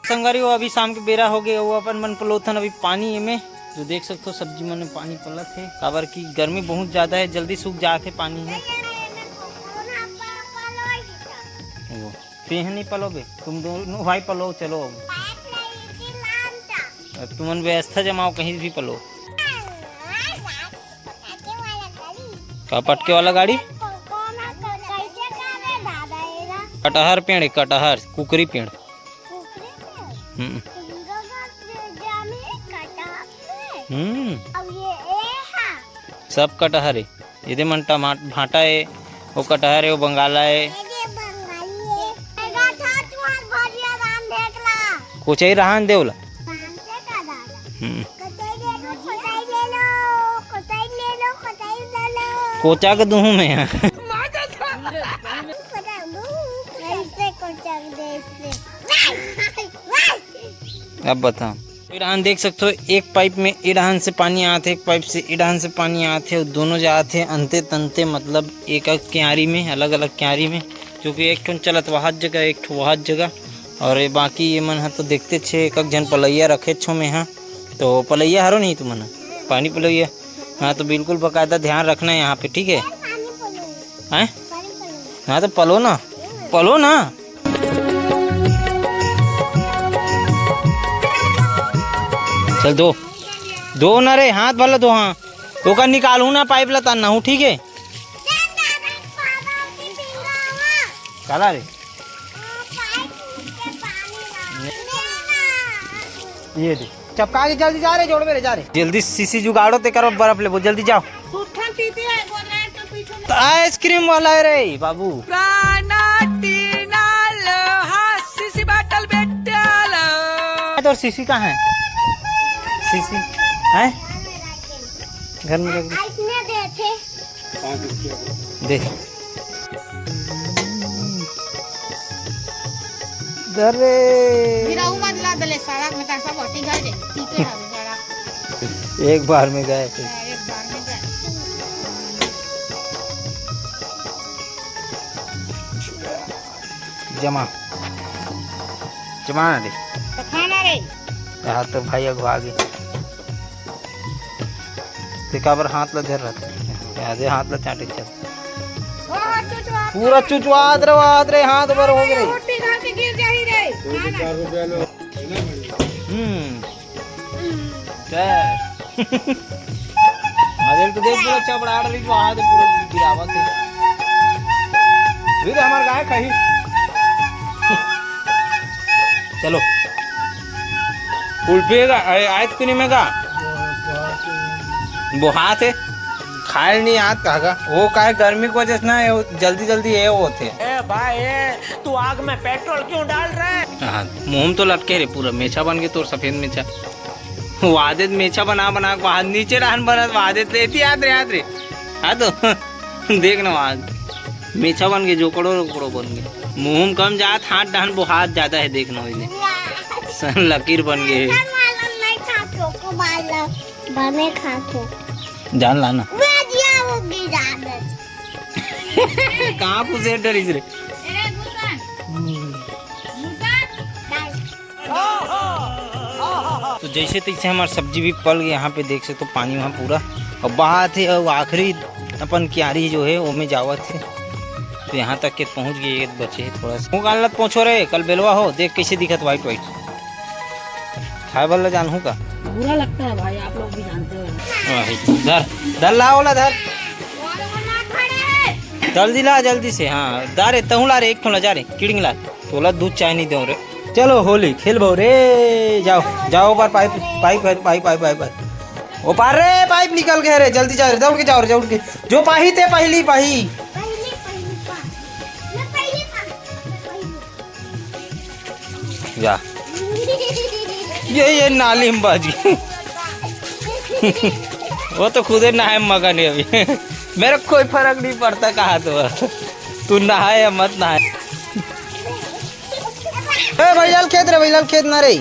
संगरी वो अभी शाम के बेरा हो गया, वो अपन मन पलोथन अभी पानी में जो देख सकते हो सब्जी मन में पानी पलत है, काबर की गर्मी बहुत ज्यादा है, जल्दी सूख जाते पानी में। नहीं पलोगे तुम दोनों भाई, पलो चलो तुमन व्यवस्था जमाओ कहीं भी पलो। का पटके वाला गाड़ी? कटहर पेड़, कटहर कुकरी पेड़। सब कटहर है, ये मन भाटा है, वो कटहर है, वो बंगाला है, कोचाई रहान देवला। कोचा के दूँ में है। अब बताओ, ईरान देख सकते हो, एक पाइप में ईरान से पानी आते, एक पाइप से ईरान से पानी आते, दोनों जाते अंते तंते, मतलब एक एक क्यारी में, अलग अलग क्यारी में, क्योंकि एक ठो चलत वहाँ जगह, एक ठो वहाँ जगह, और बाकी ये मन है तो देखते छे एक जन पलैया रखे छो में। हाँ तो पलैया हरो नहीं तुमन पानी पलैया। हाँ तो बिल्कुल बकायदा ध्यान रखना है यहाँ पे, ठीक है? हैं? हाँ तो पलो ना, पलो ना। चल दो दो ना रे, हाथ वाला दो। हाँ तो का निकालू ना, पाइप लताना हूँ, ठीक है? चला रे, ये दे चपका के जल्दी जा रहे, जोड़ मेरे जा रहे, जल्दी सीसी जुगाड़ो ते करो, बर्फ ले वो, जल्दी जाओ। आइसक्रीम वाला है रे बाबू। तो सीसी कहाँ है? सीसी है घर में देख एक बार में गए थे। जमा जमा रे खाना रे, यहाँ तो भाई अगवा गए काबर हाथ ला धर रहा, हाथ ला चाटे चल पूरा चुचवाद रे हाथ बर हो गए। तो देख पूरा चपड़ा रही जो हाथ पूरा गिरावत है। हमारे गाय कहीं चलो उल्फेगा आइसक्रीम में का वो हाथ है खाए नहीं हाथ कहा वो का है, गर्मी की वजह से ना जल्दी जल्दी ये होते हैं। भाई तू आग में पेट्रोल क्यों डाल रहा है? हाँ मुंह तो लटके रे पूरा मेछा बन के, तो सफेद मेछा वादे मेछा बना बना वहां नीचे रहन बना वादे लेती याद रे हाँ तो देख ना वहां मेछा बन के जोकड़ो रोकड़ो बन गए, मुंह कम जात हाथ डाहन वो हाथ ज्यादा है, देखना सन लकीर बन गए। जान लाना कहाँ पूछे डरी रे। तो जैसे तैसे हमारी सब्जी भी पल गई, यहाँ पे देख सकते तो पानी वहाँ पूरा और बहा थे, और आखिरी अपन क्यारी जो है वो में जावा थे, तो यहाँ तक के पहुँच गए, बचे थोड़ा सा गलत पहुँचो रहे। कल बेलवा हो देख कैसे दिखत वाइट वाइट, खाए वाला जानू का बुरा लगता है भाई, आप लोग भी जानते हो। धर धर लाओला धर जल्दी ला जल्दी से। हाँ दारे तहू ला रे, एक थोड़ा जा रे किड़िंग ला, तोला दूध चाय नहीं दो रे। चलो होली खेल बो रे, जाओ जाओ पर pipe pipe pipe pipe pipe ओ पार रे, पाइप निकल गए रे, जल्दी जा रे, दौड़ के जाओ रे, दौड़ के जो पाही थे पहली पाही जा ये नाली में बाजी वो तो खुदे नहाए मगन है अभी मेरे कोई फर्क नहीं पड़ता कहा तो तू नहाए या मत नहाए। भैया खेत रे, भैया खेत ना रे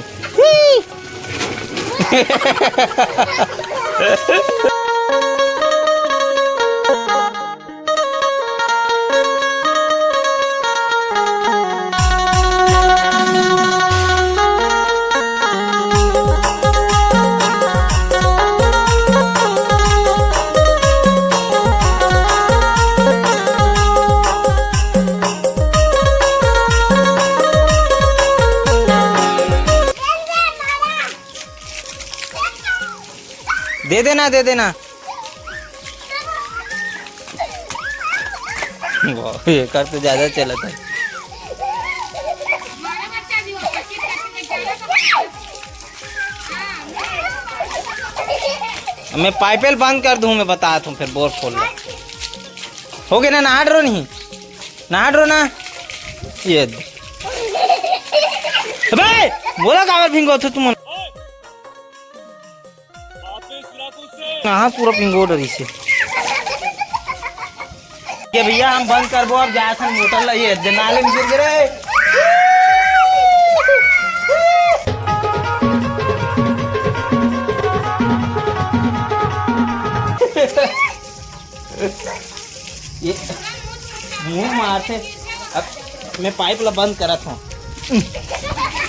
दे देना दे देना। वाह ये कर तो ज्यादा चला था। मैं पाइपेल बंद कर दूं, मैं बता दूं फिर बोर खोल लो। हो गया ना, नहा ड्रो नहीं, नहा ड्रो ना। ये भाई बोला कावर भिंगो थे तुम कहाँ पूरा भिंगो डरी से। ये भैया हम बंद करबो, अब जा था मोटर ला, ये नाले में गिर गिरे। ये मुंह मारते। अब मैं पाइप ला बंद करा था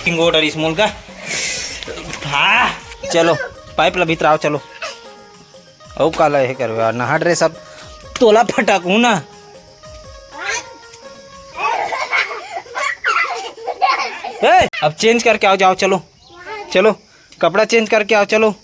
भिंगोडर इस मूल का। हाँ चलो पाइप ला भीतर आओ चलो। अब काला ये करो यार, नहा ड्रेस अब तोला फटाकू ना। अब चेंज करके आओ, जाओ चलो चलो कपड़ा चेंज करके आओ चलो।